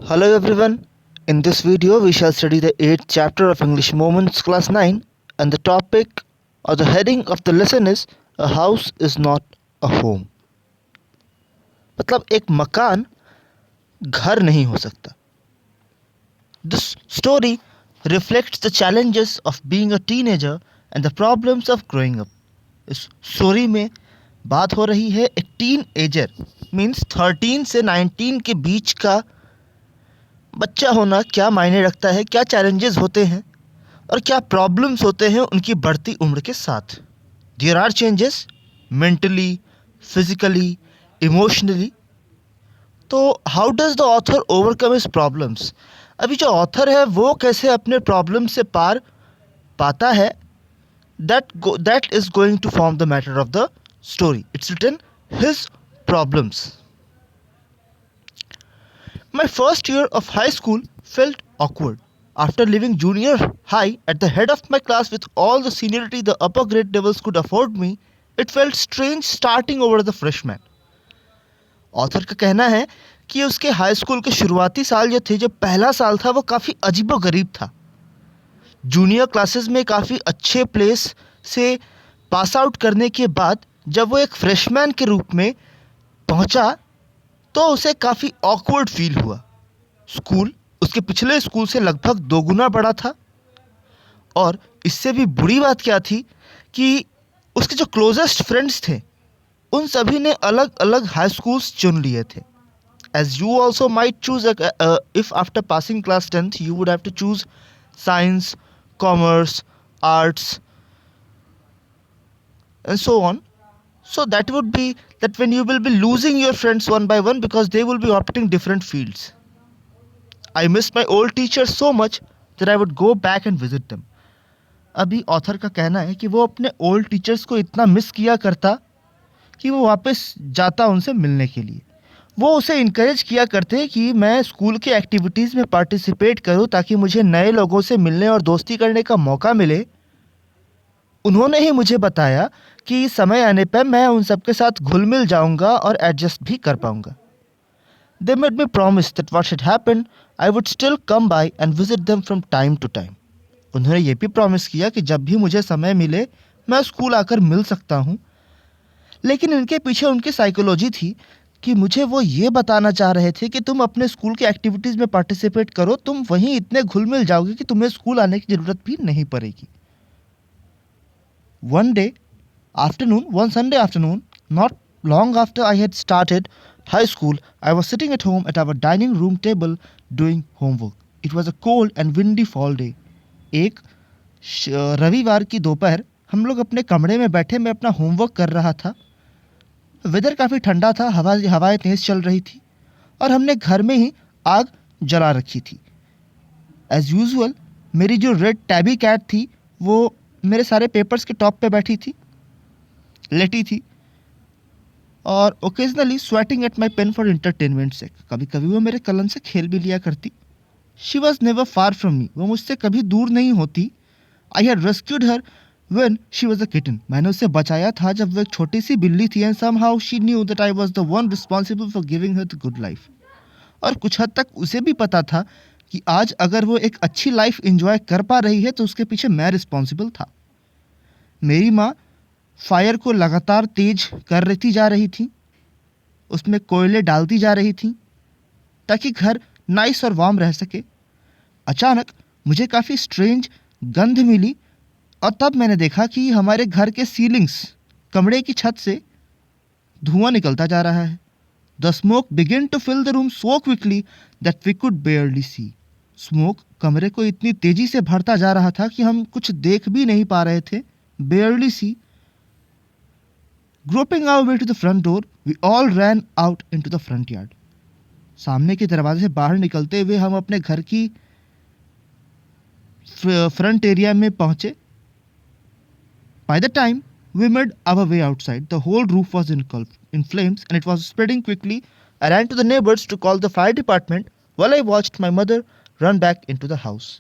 Hello everyone. In this video we shall study the 8th chapter of English Moments class 9 and the topic or the heading of the lesson is a house is not a home. मतलब एक मकान घर नहीं हो सकता. This story reflects the challenges of being a teenager and the problems of growing up. इस story में बात हो रही है एक टीन एजर मीन्स 13 से 19 के बीच का बच्चा होना क्या मायने रखता है, क्या चैलेंजेस होते हैं और क्या प्रॉब्लम्स होते हैं उनकी बढ़ती उम्र के साथ. There are changes mentally, physically, emotionally. तो how does the author overcome his problems. अभी जो ऑथर है वो कैसे अपने प्रॉब्लम से पार पाता है, that is going to form the matter of the story. It's written his problems. My first year of high school felt awkward. After leaving junior high at the head of my class with all the seniority the upper grade levels could afford me, it felt strange starting over the freshman. Author का कहना है कि उसके high school के शुरुआती साल जो थे, जो पहला साल था, वो काफ़ी अजीबोगरीब था. जूनियर क्लासेस में काफ़ी अच्छे प्लेस से पास आउट करने के बाद जब वो एक फ्रेशमैन के रूप में पहुंचा तो उसे काफ़ी ऑकवर्ड फील हुआ. स्कूल उसके पिछले स्कूल से लगभग 2 गुना बड़ा था और इससे भी बुरी बात क्या थी कि उसके जो क्लोजेस्ट फ्रेंड्स थे उन सभी ने अलग अलग हाई स्कूल्स चुन लिए थे. As you also might choose if after passing class 10th you would have to choose science, commerce, arts and so on. So that would be that when you will be losing your friends one by one because they will be opting different fields. I miss my old teachers so much that I would go back and visit them. अभी author का कहना है कि वो अपने old teachers को इतना miss किया करता कि वो वापस जाता उनसे मिलने के लिए. वो उसे इनकरेज किया करते कि मैं स्कूल के एक्टिविटीज़ में पार्टिसिपेट करूं ताकि मुझे नए लोगों से मिलने और दोस्ती करने का मौका मिले. उन्होंने ही मुझे बताया कि समय आने पर मैं उन सब के साथ घुल मिल जाऊंगा और एडजस्ट भी कर पाऊंगा. They made me promise that what should happen I would still come by and visit them from time to time. उन्होंने ये भी प्रॉमिस किया कि जब भी मुझे समय मिले मैं स्कूल आकर मिल सकता हूँ. लेकिन इनके पीछे उनकी साइकोलॉजी थी कि मुझे वो ये बताना चाह रहे थे कि तुम अपने स्कूल की एक्टिविटीज़ में पार्टिसिपेट करो, तुम वहीं इतने घुल मिल जाओगे कि तुम्हें स्कूल आने की ज़रूरत भी नहीं पड़ेगी. One Sunday afternoon, not long after I had started high school, I was sitting at home at our dining room table doing homework. It was a cold and windy fall day. एक रविवार की दोपहर हम लोग अपने कमरे में बैठे मैं अपना होमवर्क कर रहा था. वेदर काफ़ी ठंडा था, हवाएं तेज़ चल रही थी और हमने घर में ही आग जला रखी थी. एज़ यूजुअल मेरी जो रेड टैबी कैट थी वो मेरे सारे पेपर्स के टॉप पे बैठी थी, लेटी थी और occasionally sweating at my pen for entertainment से. कभी कभी वो मेरे कलम से खेल भी लिया करती. She was never far from me. वो मुझसे कभी दूर नहीं होती. I had rescued her when she was a kitten. मैंने उसे बचाया था जब वो एक छोटी सी बिल्ली थी. And somehow she knew that I was the one responsible for giving her the good life. और कुछ हद तक उसे भी पता था कि आज अगर वो एक अच्छी लाइफ एंजॉय कर पा रही है तो उसके पीछे मैं रिस्पॉन्सिबल था. मेरी माँ फायर को लगातार तेज कर रहती जा रही थी, उसमें कोयले डालती जा रही थी ताकि घर नाइस और वार्म रह सके. अचानक मुझे काफ़ी स्ट्रेंज गंध मिली और तब मैंने देखा कि हमारे घर के सीलिंग्स, कमरे की छत से धुआं निकलता जा रहा है. The smoke begin to fill the room so quickly that we could barely see. Smoke कमरे को इतनी तेजी से भरता जा रहा था कि हम कुछ देख भी नहीं पा रहे थे. Barely see. Groping our way to the front door, we all ran out into the front yard. सामने के दरवाजे से बाहर निकलते हुए हम अपने घर की फ्रंट एरिया में पहुंचे. By the time we made our way outside, the whole roof was in flames and it was spreading quickly. I ran to the neighbors to call the fire department while I watched my mother run back into the house.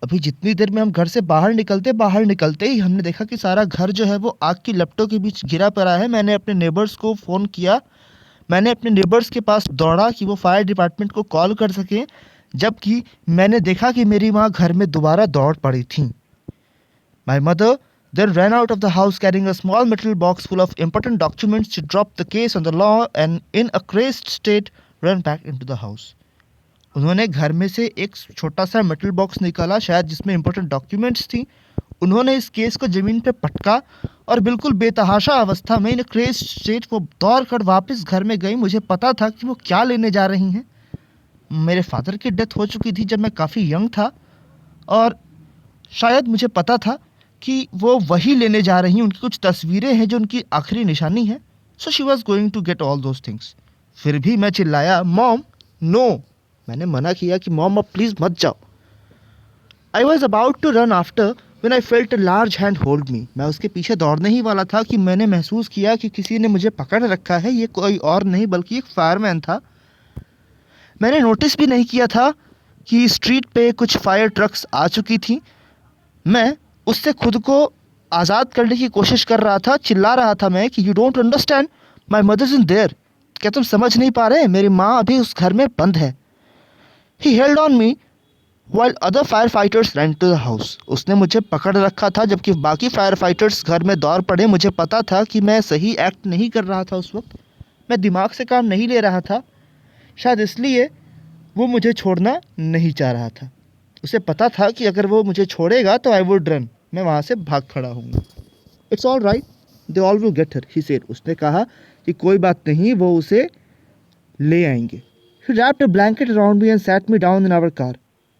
अभी जितनी देर में हम घर से बाहर निकलते ही हमने देखा कि सारा घर जो है वो आग की लपटों के बीच घिरा पड़ा है. मैंने अपने नेबर्स को फ़ोन किया, मैंने अपने नेबर्स के पास दौड़ा कि वो फायर डिपार्टमेंट को कॉल कर सकें, जबकि मैंने देखा कि मेरी माँ घर में दोबारा दौड़ पड़ी थी। My mother then ran out of the house carrying a small metal box full of important documents. She dropped the case on the lawn and in a crazed state ran back into the house. उन्होंने घर में से एक छोटा सा metal box निकाला, शायद जिसमें इंपॉर्टेंट डॉक्यूमेंट्स थी। उन्होंने इस केस को ज़मीन पे पटका और बिल्कुल बेतहाशा अवस्था में इन क्रेज स्टेट वो दौड़ कर वापस घर में गई। मुझे पता था कि वो क्या लेने जा रही हैं। मेरे फादर की डेथ हो चुकी थी जब मैं काफ़ी यंग था और शायद मुझे पता था कि वो वही लेने जा रही हैं। उनकी कुछ तस्वीरें हैं जो उनकी आखिरी निशानी है। So she was going to get all those things. फिर भी मैं चिल्लाया, मॉम नो। मैंने मना किया कि मॉम अब प्लीज़ मत जाओ। I was about to run after when I felt a large hand hold me. मैं उसके पीछे दौड़ने ही वाला था कि मैंने महसूस किया कि किसी ने मुझे पकड़ रखा है। ये कोई और नहीं बल्कि एक फायरमैन था। मैंने नोटिस भी नहीं किया था कि स्ट्रीट पे कुछ फायर ट्रक्स आ चुकी थी। मैं उससे खुद को आज़ाद करने की कोशिश कर रहा था। चिल्ला रहा था मैं कि you don't understand, my mother is in their. क्या तुम समझ नहीं पा रहे? मेरी माँ अभी उस घर में बंद है। He held on me while other firefighters ran to the house. उसने मुझे पकड़ रखा था जबकि बाकी फायर फाइटर्स घर में दौड़ पड़े। मुझे पता था कि मैं सही एक्ट नहीं कर रहा था उस वक्त। मैं दिमाग से काम नहीं ले रहा था। शायद इसलिए वो मुझे छोड़ना नहीं चाह रहा था। उसे पता था कि अगर वो मुझे छोड़ेगा तो आई वुड रन, मैं वहाँ से भाग खड़ा हूँगा। It's all right, they all will get her, he said. उसने कहा कि कोई बात नहीं, वो उसे ले आएंगे। He wrapped a blanket around me and sat me down in our car.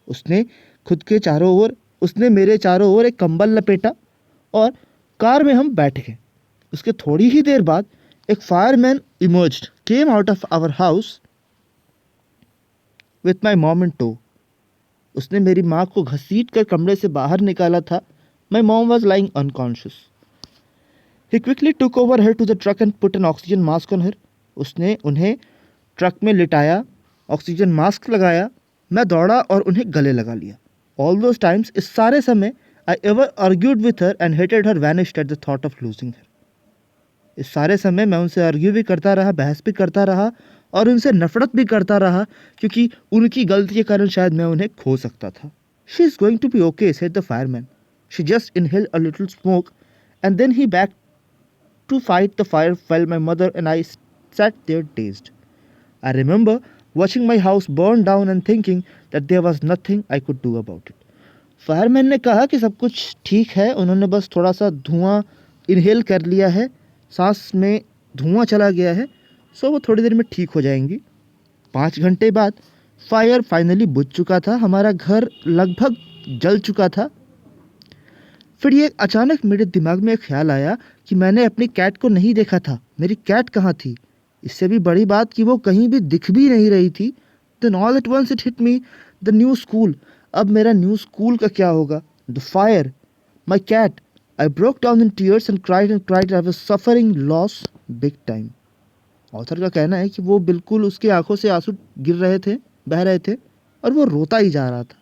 उसने मेरे चारों ओर एक कंबल लपेटा और कार में हम बैठ गए। उसके थोड़ी ही देर बाद एक fireman emerged, came out of our house with my mom in tow. उसने मेरी माँ को घसीट कर कमरे से बाहर निकाला था। My mom was lying unconscious. He quickly took over her to the truck and put an oxygen mask on her. उसने उन्हें ट्रक में लिटाया, ऑक्सीजन मास्क लगाया। मैं दौड़ा और उन्हें गले लगा लिया। ऑल दोज टाइम्स, इस सारे समय, I ever argued with her and hated her vanished at the thought of losing her. इस सारे समय मैं उनसे आर्ग्यू भी करता रहा, बहस भी करता रहा और उनसे नफरत भी करता रहा क्योंकि उनकी गलती के कारण शायद मैं उन्हें खो सकता था। She is going to be okay, said the fireman. She just inhaled a little smoke and then he back to fight the fire while my mother and I sat there dazed. I remember watching my house burn down and thinking that there was nothing I could do about it. Fireman ने कहा कि सब कुछ ठीक है, उन्होंने बस थोड़ा सा धुआं इनहेल कर लिया है, सांस में धुआं चला गया है, सो वो थोड़ी देर में ठीक हो जाएंगी। 5 घंटे बाद फायर फाइनली बुझ चुका था। हमारा घर लगभग जल चुका था। फिर ये अचानक मेरे दिमाग में एक ख्याल आया कि मैंने अपनी कैट को नहीं देखा था। मेरी कैट कहाँ थी? इससे भी बड़ी बात कि वो कहीं भी दिख भी नहीं रही थी। Then all at once it hit me, the new school. अब मेरा न्यू स्कूल का क्या होगा? The fire, my cat. I broke down in tears and cried and cried. I was suffering loss big time. Author का कहना है कि वो बिल्कुल, उसकी आंखों से आंसू गिर रहे थे, बह रहे थे और वो रोता ही जा रहा था।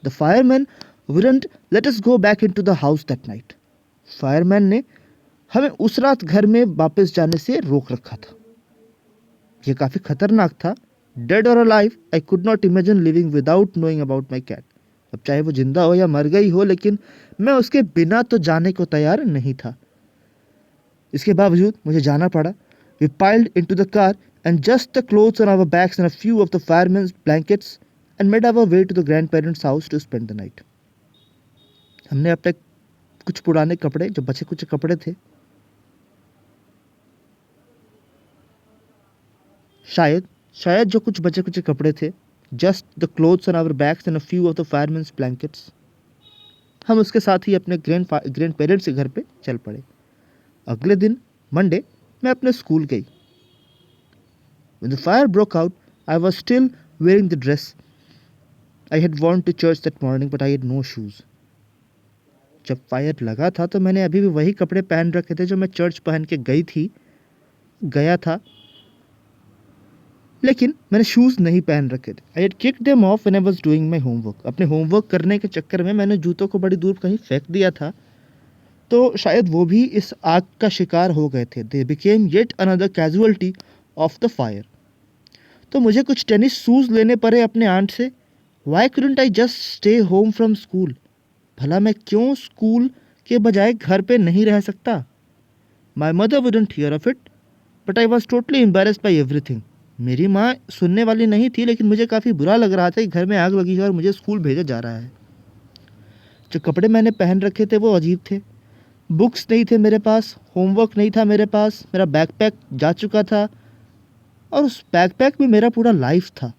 The fireman wouldn't let us go back into the house that night. Fireman ने हमें उस रात घर में वापस जाने से रोक रखा था। ये काफ़ी खतरनाक था। डेड और alive, I could not imagine living without knowing about my cat. अब चाहे वो जिंदा हो या मर गई हो, लेकिन मैं उसके बिना तो जाने को तैयार नहीं था। इसके बावजूद मुझे जाना पड़ा। We piled into the car and just the clothes on our bags and a few of the firemen's blankets and made our way to the grandparents house to spend the night. हमने अपने कुछ पुराने कपड़े, जो बचे कुछ कपड़े थे, शायद जो कुछ बचे कुछ कपड़े थे, just the clothes on our bags and a few of the firemen's blankets, हम उसके साथ ही अपने ग्रैंड पेरेंट्स के घर पे चल पड़े। अगले दिन मंडे मैं अपने स्कूल गई। When the fire broke out, I was still wearing the dress I had worn to church that morning, but I had no shoes. जब फायर लगा था तो मैंने अभी भी वही कपड़े पहन रखे थे जो मैं चर्च पहन के गया था, लेकिन मैंने शूज़ नहीं पहन रखे थे। I had kicked them of when I was doing my homework. अपने होमवर्क करने के चक्कर में मैंने जूतों को बड़ी दूर कहीं फेंक दिया था, तो शायद वो भी इस आग का शिकार हो गए थे। They became yet another casualty of the fire. तो मुझे कुछ टेनिस शूज़ लेने पड़े अपने आंट से। Why couldn't I just stay home from school? भला मैं क्यों स्कूल के बजाय घर पे नहीं रह सकता? My mother wouldn't here of it, but I was totally embarrassed by everything. मेरी माँ सुनने वाली नहीं थी, लेकिन मुझे काफ़ी बुरा लग रहा था कि घर में आग लगी है और मुझे स्कूल भेजा जा रहा है। जो कपड़े मैंने पहन रखे थे वो अजीब थे। बुक्स नहीं थे मेरे पास, होमवर्क नहीं था मेरे पास, मेरा बैकपैक जा चुका था और उस बैकपैक में मेरा पूरा लाइफ था।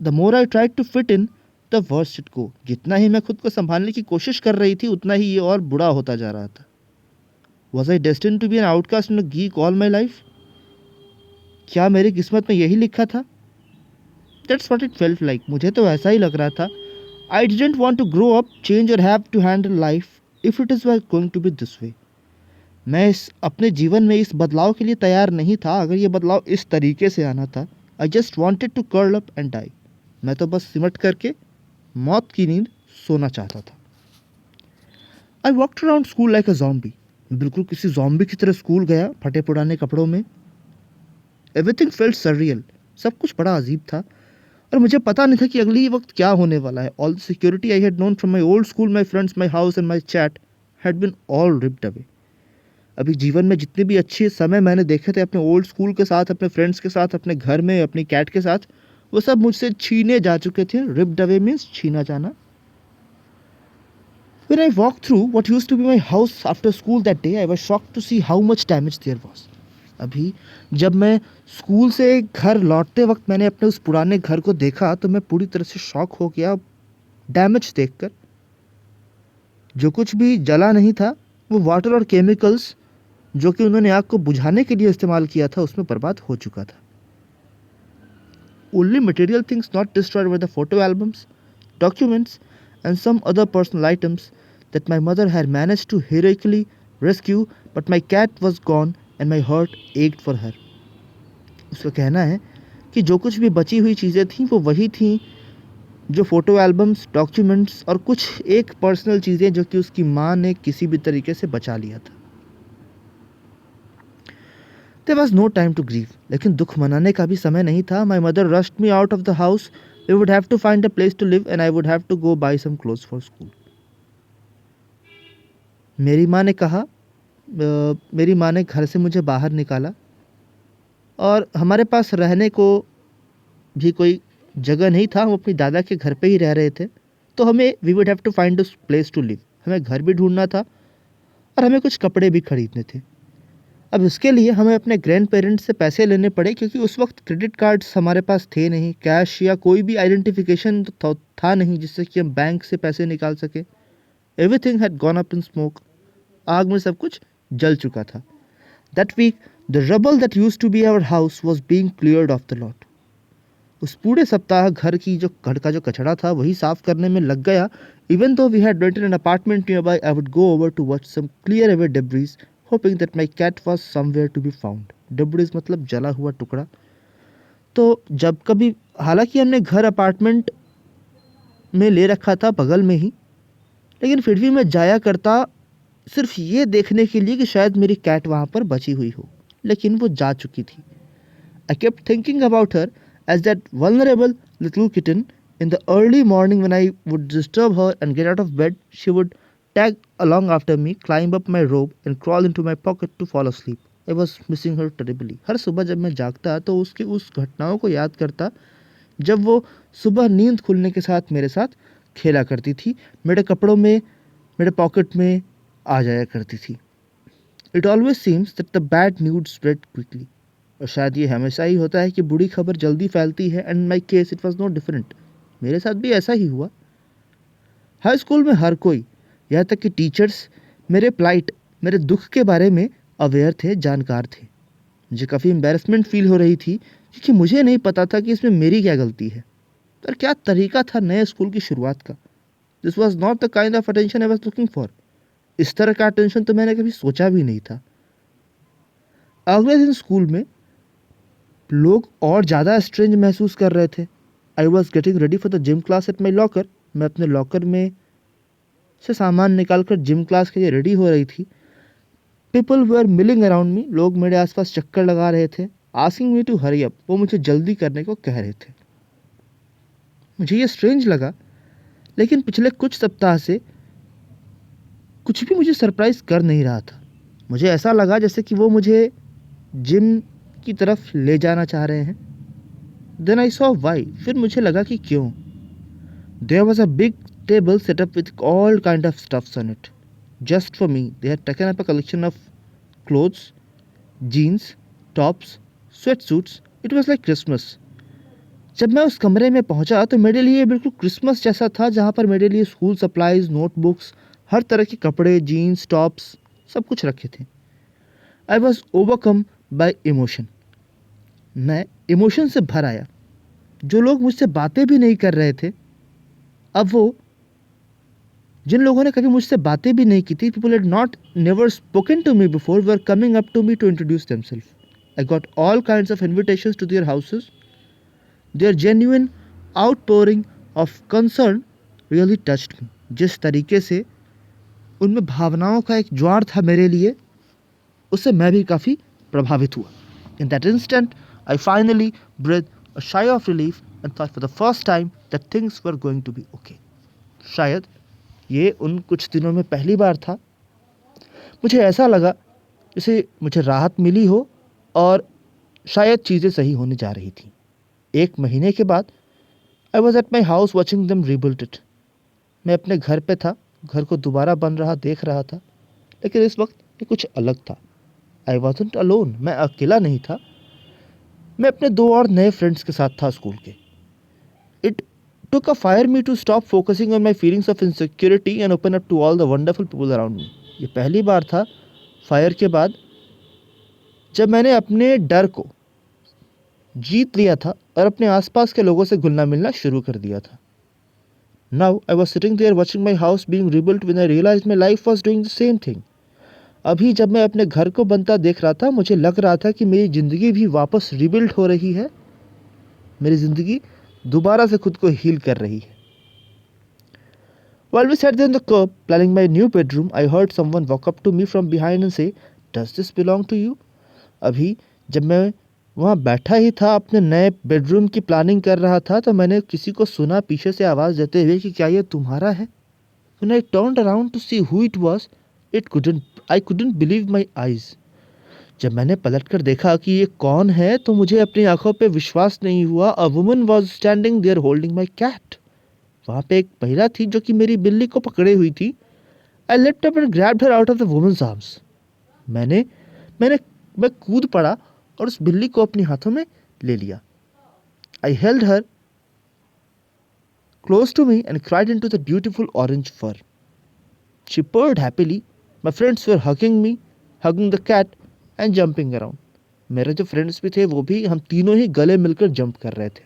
The more I tried to fit in the worst it go. जितना ही मैं खुद को संभालने की कोशिश कर रही थी, उतना ही ये और बुरा होता जा रहा था। Was I destined to be an outcast in a geek all my life? क्या मेरी किस्मत में यही लिखा था? That's what it felt like. मुझे तो ऐसा ही लग रहा था। I didn't want to grow up, change और have to handle life if it is going to be this way. मैं इस अपने जीवन में इस बदलाव के लिए तैयार नहीं था, अगर ये बदलाव इस तरीके से आना था। I just wanted to curl up and die. मैं तो बस सिमट करके मौत की नींद सोना चाहता था। I walked around school like a zombie. बिल्कुल किसी ज़ॉम्बी की तरह स्कूल गया, फटे पुराने कपड़ों में। Everything felt surreal. सब कुछ बड़ा अजीब था और मुझे पता नहीं था कि अगली वक्त क्या होने वाला है। All the security I had known from my old school, my friends, my house and my chat had been all ripped away. अभी जीवन में जितने भी अच्छे समय मैंने देखे थे अपने ओल्ड स्कूल के साथ, अपने फ्रेंड्स के साथ, अपने घर में अपनी कैट के साथ, वो सब मुझसे छीने जा चुके थे। रिप्ड अवे मीन्स छीना जाना। When I walked through what used to be my house after school that day, I was shocked to see how much damage there was. अभी जब मैं स्कूल से घर लौटते वक्त मैंने अपने उस पुराने घर को देखा तो मैं पूरी तरह से शॉक हो गया डैमेज देखकर। जो कुछ भी जला नहीं था वो वाटर और केमिकल्स जो कि उन्होंने आग को बुझाने के लिए इस्तेमाल किया था उसमें बर्बाद हो चुका था। Only material things not destroyed were the photo albums, documents, and some other personal items that my mother had managed to heroically rescue, but my cat was gone and my heart ached for her. उसका कहना है कि जो कुछ भी बची हुई चीज़ें थीं वो वही थीं जो फ़ोटो एल्बम्स, डॉक्यूमेंट्स और कुछ एक पर्सनल चीज़ें जो कि उसकी माँ ने किसी भी तरीके से बचा लिया था। There was no time to grieve. लेकिन दुख मनाने का भी समय नहीं था। My mother rushed me out of the house. We would have to find a place to live and I would have to go buy some clothes for school. मेरी माँ ने घर से मुझे बाहर निकाला और हमारे पास रहने को भी कोई जगह नहीं था। हम अपनी दादा के घर पे ही रह रहे थे, तो हमें we would have to find a place to live. हमें घर भी ढूंढना था और हमें कुछ कपड़े भी खरीदने थे। अब इसके लिए हमें अपने ग्रैंड पेरेंट्स से पैसे लेने पड़े क्योंकि उस वक्त क्रेडिट कार्ड्स हमारे पास थे नहीं, कैश या कोई भी आइडेंटिफिकेशन तो था नहीं जिससे कि हम बैंक से पैसे निकाल सके। Everything had gone up in smoke. आग में सब कुछ जल चुका था। That week the rubble that used to be our house was being cleared off the lot. उस पूरे सप्ताह घर का जो कचरा था वही साफ करने में लग गया। Even though we had rented an apartment nearby, I would go over to watch some clear away debris, hoping that my cat was somewhere to be found. Debris मतलब जला हुआ टुकड़ा। तो जब कभी, हालांकि हमने घर अपार्टमेंट में ले रखा था बगल में ही, लेकिन फिर भी मैं जाया करता सिर्फ ये देखने के लिए कि शायद मेरी कैट वहाँ पर बची हुई हो, लेकिन वो जा चुकी थी। I kept thinking about her as that vulnerable little kitten. In the early morning when I would disturb her and get out of bed, she would tag along after me, climb up my robe and crawl into my pocket to fall asleep. I was missing her terribly. हर सुबह जब मैं जागता तो उसकी उस घटनाओं को याद करता जब वो सुबह नींद खुलने के साथ मेरे साथ खेला करती थी, मेरे कपड़ों में, मेरे पॉकेट में आ जाया करती थी। It always seems that the bad news spread quickly. और शायद ये हमेशा ही होता है कि बुरी खबर जल्दी फैलती है। And my case it was not different. मेरे साथ भी ऐसा ही हुआ। हाई स्कूल में हर कोई, यहाँ तक कि टीचर्स, मेरे प्लाइट, मेरे दुख के बारे में अवेयर थे, जानकार थे। मुझे काफ़ी एम्बेरसमेंट फील हो रही थी क्योंकि मुझे नहीं पता था कि इसमें मेरी क्या गलती है और क्या तरीका था नए स्कूल की शुरुआत का। This was not the kind of attention I was looking for. इस तरह का अटेंशन तो मैंने कभी सोचा भी नहीं था। अगले दिन स्कूल में लोग और ज़्यादा स्ट्रेंज महसूस कर रहे थे। I was getting ready for the gym class at my locker. मैं अपने लॉकर में से सामान निकाल कर जिम क्लास के लिए रेडी हो रही थी। People were milling around me. लोग मेरे आसपास चक्कर लगा रहे थे। asking me to hurry up. वो मुझे जल्दी करने को कह रहे थे. मुझे ये स्ट्रेंज लगा, लेकिन पिछले कुछ सप्ताह से कुछ भी मुझे सरप्राइज कर नहीं रहा था. मुझे ऐसा लगा जैसे कि वो मुझे जिम की तरफ ले जाना चाह रहे हैं. Then I saw why. फिर मुझे लगा कि क्यों. There was a big table set up with all kind of stuffs on it just for me. They had taken up a collection of clothes, jeans, tops, sweat suits. It was like Christmas. जब मैं उस कमरे में पहुंचा तो मेरे लिए बिल्कुल क्रिसमस जैसा था, जहाँ पर मेरे लिए स्कूल सप्लाईज, नोटबुक्स, हर तरह के कपड़े, जीन्स, टॉप्स, सब कुछ रखे थे. I was overcome bye emotion. मैं इमोशन से भर आया. जो लोग मुझसे बातें भी नहीं कर रहे थे, अब वो, जिन लोगों ने कभी मुझसे बातें भी नहीं की थी, people had not never spoken to me before, were coming up to me to introduce themselves. I got all kinds of invitations to their houses. Their genuine outpouring of concern really touched me. जिस तरीके से उनमें भावनाओं का एक ज्वार था मेरे लिए, उससे मैं भी काफ़ी प्रभावित हुआ. In that instant I finally breath a sigh of relief and thought for the first time that things were going to be okay. शायद ये उन कुछ दिनों में पहली बार था. मुझे ऐसा लगा जैसे मुझे राहत मिली हो और शायद चीज़ें सही होने जा रही थी. 1 महीने के बाद I was at my house watching दम रीबिल्ड इट. मैं अपने घर पे था, घर को दोबारा बन रहा देख रहा था. लेकिन इस वक्त ये कुछ अलग था. आई वॉजंट अलोन. मैं अकेला नहीं था. मैं अपने 2 और नए फ्रेंड्स के साथ था स्कूल के. It took a fire me to stop focusing on my feelings of insecurity and open up to all the wonderful people around me. ये पहली बार था फायर के बाद जब मैंने अपने डर को जीत लिया था और अपने आसपास के लोगों से घुलना मिलना शुरू कर दिया था. Now I was sitting there watching my house being rebuilt when I realized my life was doing the same thing. अभी जब मैं अपने घर को बनता देख रहा था, मुझे लग रहा था कि मेरी ज़िंदगी भी वापस रिबिल्ड हो रही है. मेरी ज़िंदगी दोबारा से खुद को हील कर रही है. While we sat there on the curb planning my new bedroom, I heard someone walk up to me from behind and say, "Does this belong to you?" अभी जब मैं वहाँ बैठा ही था अपने नए बेडरूम की प्लानिंग कर रहा था, तो मैंने किसी को सुना पीछे से आवाज़ देते हुए कि क्या ये तुम्हारा है. When I turned around to see who it was, I couldn't believe my eyes. जब मैंने पलट कर देखा कि ये कौन है, तो मुझे अपनी आंखों पे विश्वास नहीं हुआ. A woman was standing there holding my cat. वहाँ पे एक महिला थी जो कि मेरी बिल्ली को पकड़े हुई थी. I leapt up and grabbed her out of the woman's arms. मैंने मैंने मैं कूद पड़ा और उस बिल्ली को अपने हाथों में ले लिया. I held her close to me and cried into the beautiful orange fur. She purred happily. My friends were hugging me, hugging the cat and jumping around. मेरे जो फ्रेंड्स भी थे वो भी, हम तीनों ही गले मिलकर जंप कर रहे थे.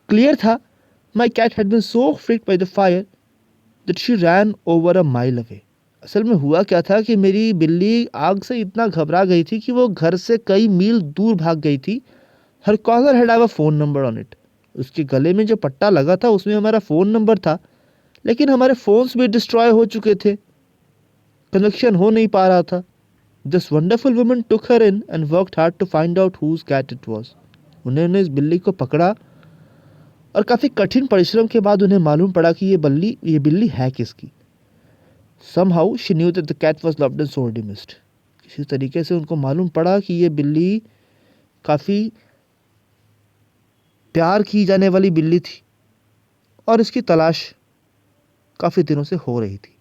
क्लियर था my cat had been so freaked by the fire that she ran over a mile away. असल में हुआ क्या था कि मेरी बिल्ली आग से इतना घबरा गई थी कि वो घर से कई मील दूर भाग गई थी. Her collar had have a phone number on it. उसके गले में जो पट्टा लगा था उसमें हमारा फ़ोन नंबर था, लेकिन हमारे फ़ोन्स भी डिस्ट्रॉय हो चुके थे. कनेक्शन हो नहीं पा रहा था. This wonderful woman took her in and worked hard to find out whose cat it was. उन्होंने इस बिल्ली को पकड़ा और काफ़ी कठिन परिश्रम के बाद उन्हें मालूम पड़ा कि ये बिल्ली है किसकी. Somehow she knew that the cat was loved and sorely missed. किसी तरीके से उनको मालूम पड़ा कि ये बिल्ली काफ़ी प्यार की जाने वाली बिल्ली थी और इसकी तलाश काफ़ी दिनों से हो रही थी.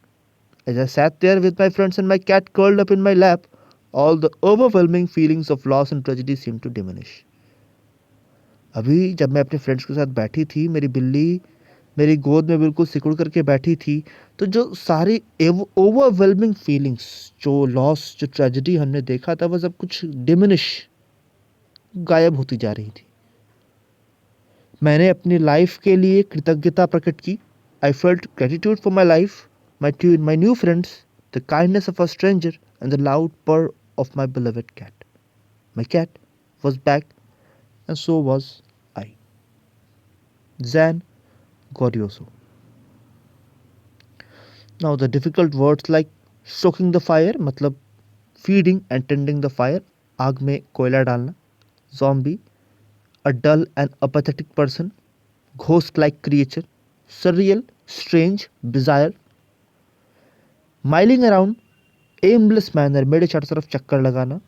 As I sat there with my friends and my cat curled up in my lap, all the overwhelming feelings of loss and tragedy seemed to diminish. अभी जब मैं अपने फ्रेंड्स के साथ बैठी थी, मेरी बिल्ली मेरी गोद में बिल्कुल सिकुड़ करके बैठी थी, तो जो सारी ओवरवेलमिंग फीलिंग्स, जो लॉस, जो ट्रेजेडी हमने देखा था, वो सब कुछ डिमिनिश, गायब होती जा रही थी. मैंने अपनी लाइफ के लिए कृतज्ञता प्रकट की. I felt gratitude for my life, my new friends, the kindness of a stranger and the loud purr of my beloved cat. My cat was back and so was I. Zan Godioso. Now the difficult words like stoking the fire, मतलब feeding and tending the fire, आग में कोयला डालना. Zombie, a dull and apathetic person. Ghost-like creature. Surreal, strange, bizarre. Miling around, aimless manner, मेरे चारों तरफ चक्कर लगाना.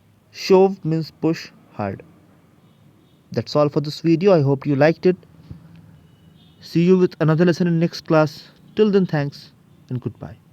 Shove means push hard. That's all for this video. I hope you liked it. See you with another lesson in next class. Till then, thanks and goodbye.